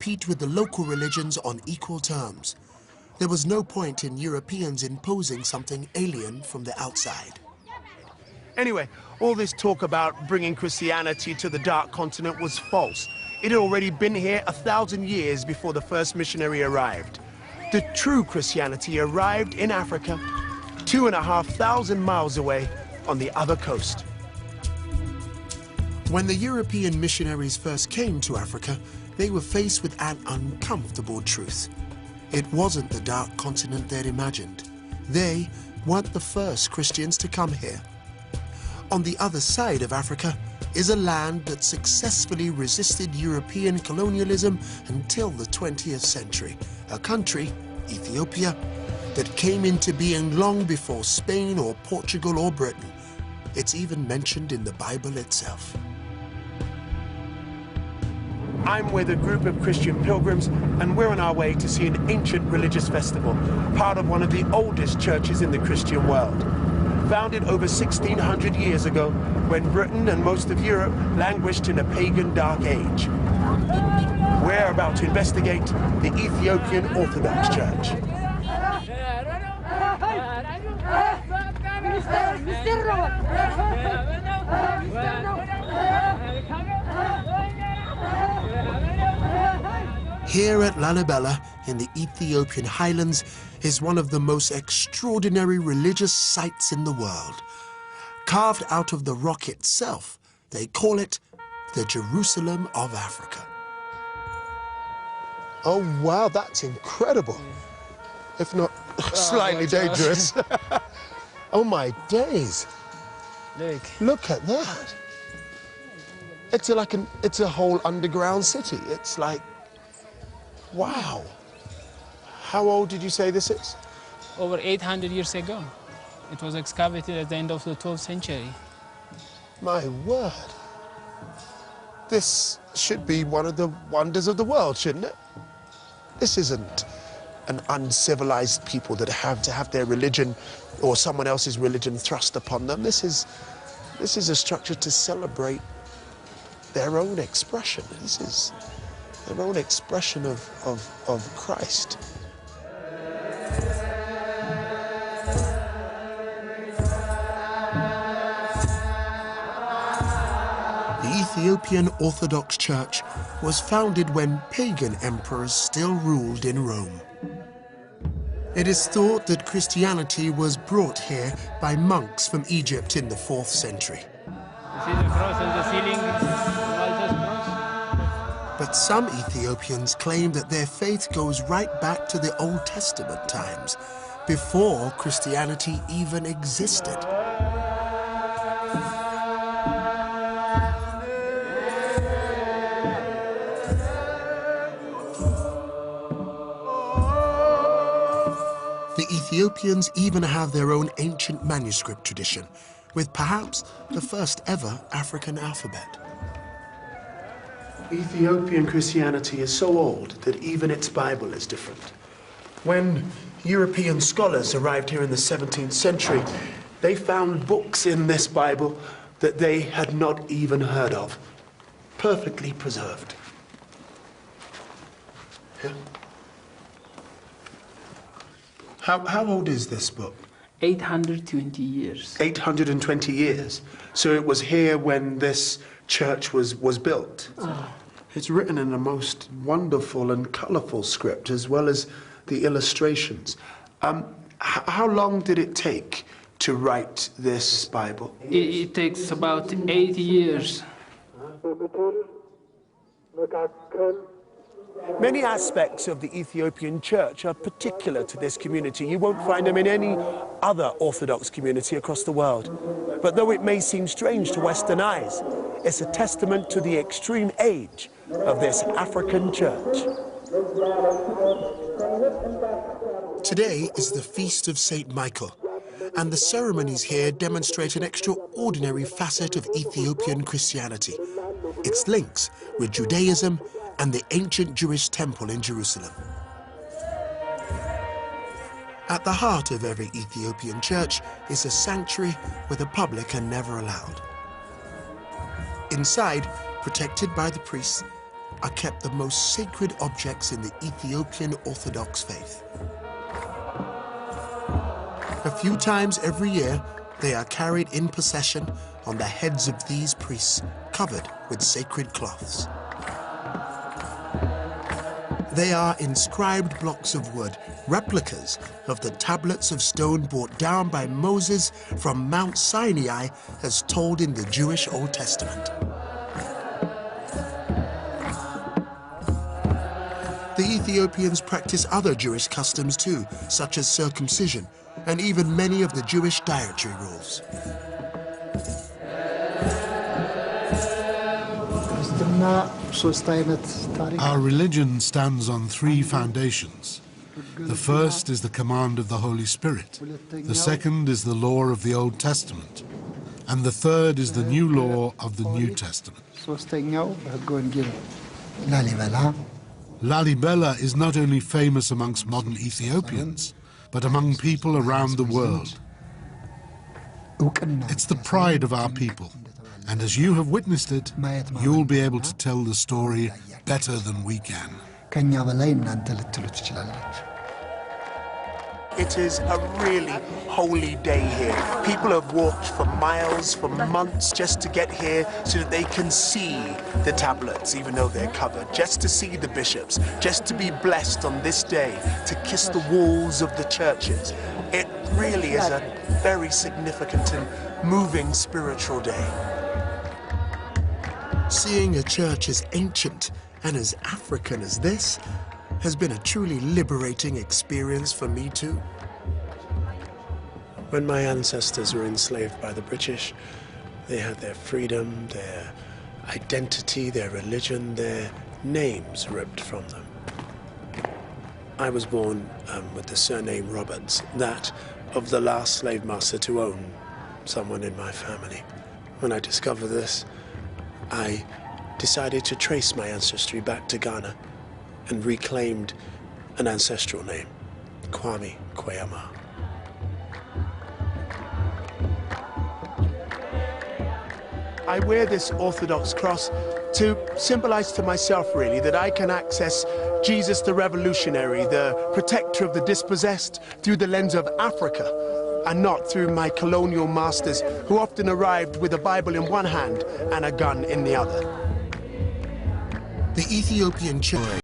compete with the local religions on equal terms. There was no point in Europeans imposing something alien from the outside. Anyway, all this talk about bringing Christianity to the Dark Continent was false. It had already been here 1,000 years before the first missionary arrived. The true Christianity arrived in Africa, 2,500 miles away on the other coast. When the European missionaries first came to Africa, they were faced with an uncomfortable truth. It wasn't the Dark Continent they'd imagined. They weren't the first Christians to come here. On the other side of Africa is a land that successfully resisted European colonialism until the 20th century. A country, Ethiopia, that came into being long before Spain or Portugal or Britain. It's even mentioned in the Bible itself. I'm with a group of Christian pilgrims, and we're on our way to see an ancient religious festival, part of one of the oldest churches in the Christian world. Founded over 1,600 years ago, when Britain and most of Europe languished in a pagan dark age. We're about to investigate the Ethiopian Orthodox Church. Here at Lalibela, in the Ethiopian highlands, is one of the most extraordinary religious sites in the world. Carved out of the rock itself, they call it the Jerusalem of Africa. Oh wow, that's incredible. If not slightly dangerous. Oh my days. Look at that. It's a whole underground city. It's like, wow. How old did you say this is? Over 800 years ago. It was excavated at the end of the 12th century. My word. This should be one of the wonders of the world, shouldn't it? This isn't an uncivilized people that have to have their religion or someone else's religion thrust upon them. This is a structure to celebrate their own expression. This is their own expression of Christ. The Ethiopian Orthodox Church was founded when pagan emperors still ruled in Rome. It is thought that Christianity was brought here by monks from Egypt in the 4th century. You see the cross on the ceiling? Malta's cross? But some Ethiopians claim that their faith goes right back to the Old Testament times, before Christianity even existed. The Ethiopians even have their own ancient manuscript tradition, with perhaps the first ever African alphabet. Ethiopian Christianity is so old that even its Bible is different. When European scholars arrived here in the 17th century, they found books in this Bible that they had not even heard of, perfectly preserved. Yeah. How old is this book? 820 years. 820 years. So it was here when this church was built. Oh. It's written in a most wonderful and colorful script, as well as the illustrations. How long did it take to write this Bible? It takes about 8 years. Many aspects of the Ethiopian church are particular to this community. You won't find them in any other Orthodox community across the world. But though it may seem strange to Western eyes, it's a testament to the extreme age of this African church. Today is the Feast of St. Michael, and the ceremonies here demonstrate an extraordinary facet of Ethiopian Christianity, its links with Judaism and the ancient Jewish temple in Jerusalem. At the heart of every Ethiopian church is a sanctuary where the public are never allowed. Inside, protected by the priests, are kept the most sacred objects in the Ethiopian Orthodox faith. A few times every year, they are carried in procession on the heads of these priests, covered with sacred cloths. They are inscribed blocks of wood, replicas of the tablets of stone brought down by Moses from Mount Sinai as told in the Jewish Old Testament. The Ethiopians practice other Jewish customs too, such as circumcision, and even many of the Jewish dietary rules. Our religion stands on three foundations. The first is the command of the Holy Spirit. The second is the law of the Old Testament. And the third is the new law of the New Testament. Lalibela is not only famous amongst modern Ethiopians, but among people around the world. It's the pride of our people. And as you have witnessed it, you'll be able to tell the story better than we can. It is a really holy day here. People have walked for miles, for months, just to get here so that they can see the tablets, even though they're covered, just to see the bishops, just to be blessed on this day, to kiss the walls of the churches. It really is a very significant and moving spiritual day. Seeing a church as ancient and as African as this has been a truly liberating experience for me too. When my ancestors were enslaved by the British, they had their freedom, their identity, their religion, their names ripped from them. I was born with the surname Roberts, that of the last slave master to own someone in my family. When I discovered this, I decided to trace my ancestry back to Ghana and reclaimed an ancestral name, Kwame Kwei-Armah. I wear this Orthodox cross to symbolize to myself, really, that I can access Jesus the revolutionary, the protector of the dispossessed, through the lens of Africa, and not through my colonial masters who often arrived with a Bible in one hand and a gun in the other. The Ethiopian church